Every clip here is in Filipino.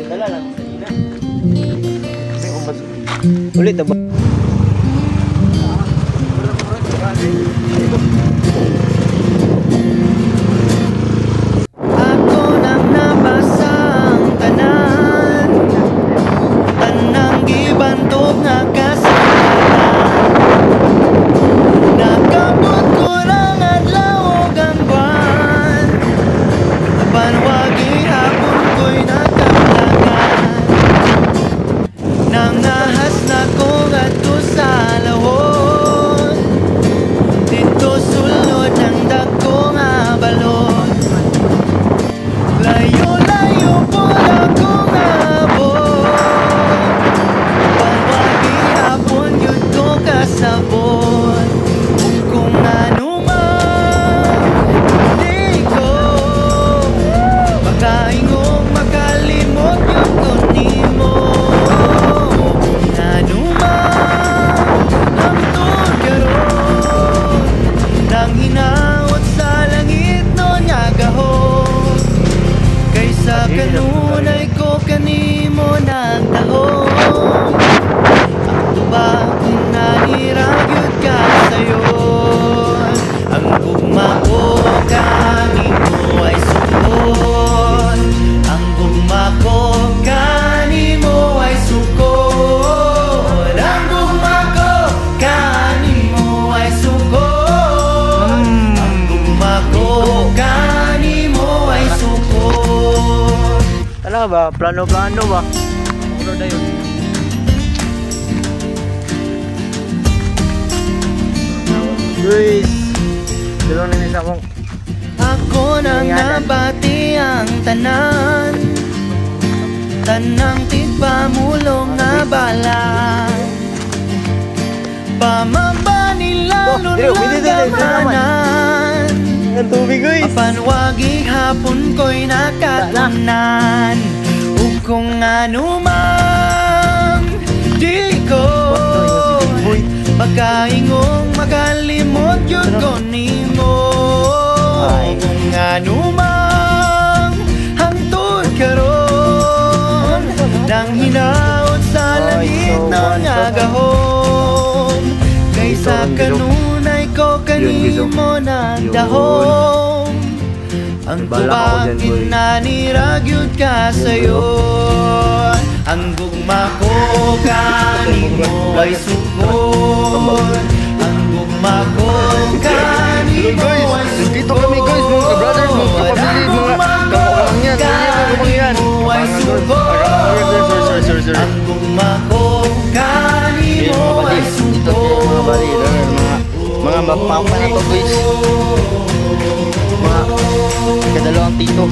Dala lang sa ina. Ulit na ba? Ako nang nabasa ang tanan, tanang gibantog nga kasalanan. Nakabot ko lang adlaw ug ang buwan, apan wagi hapon ko'y nagkalagan. Nangahas na ko ngadto sa lawon, dito sulod ng dako nga balon. Layo-layo po ako ngabot, panwagi hapon yun ko kasabot. Kung ano man, di ko makaingong makalimot yun ko nimo. Kung ano man, hangtod karon, nang hinaot sa langit nun nga gahon. Kaysa kanunay ko kanimo nagtaon, ang tubag inaniragyod ka sayon. Ang gugma ko kanimo ay sukon, ang gugma ko kanimo ay sukon, ang gugma ko kanimo ay sukon, ang gugma ko kanimo ay sukon. Ano ba? Plano-plano ba? Ano na yun? Guys, dalawang na isa mong Ako nang nabati ang tanan, tanang tigpamulong nga bala. Pamamba nila lulangamanan, ang tubig guys. apan wagi hapon ko'y nakatunan. Ug kung ano man, di ko makaingong makalimot yun ko nimo. Kung ano man, hangtod karon, nang hinaot sa langit ng agahon. Kaysa kanunay ko kanimo nagdahom, ang tubag inaniragyod ka sayon. Ang gugma ko kanimo ay sukon, ang gugma ko kanimo ay sukon. Dito kami guys, mga brothers, mga kapatid, mga kamukhang yan, kanimo ay sukon, ang gugma ko kanimo ay sukon. Mga mapapa na to guys. Mga kadalawang tito.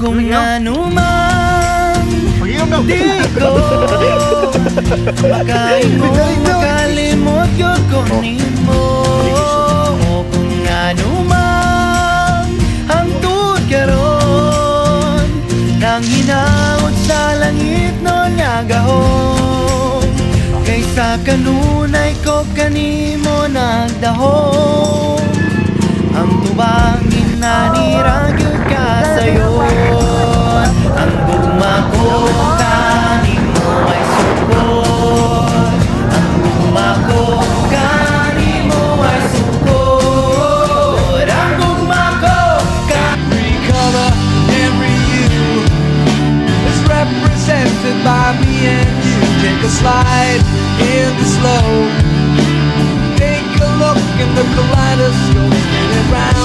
Kung ano man, di ko makaingong makalimot yun ko nimo. Kung ano man, hangtod karon, nang hinaot sa langit nun nga gahon. Kaysa kanunay ko kanimo nagdahon, ang tubang inaniragyod ka sayon. Ang gugma ko kanimo ay sukon, ang gugma ko kanimo ay sukon, ang gugma ko Every color, every hue is represented by me and you. Take a slide in the slow, take a look in the kaleidoscope, spin it round.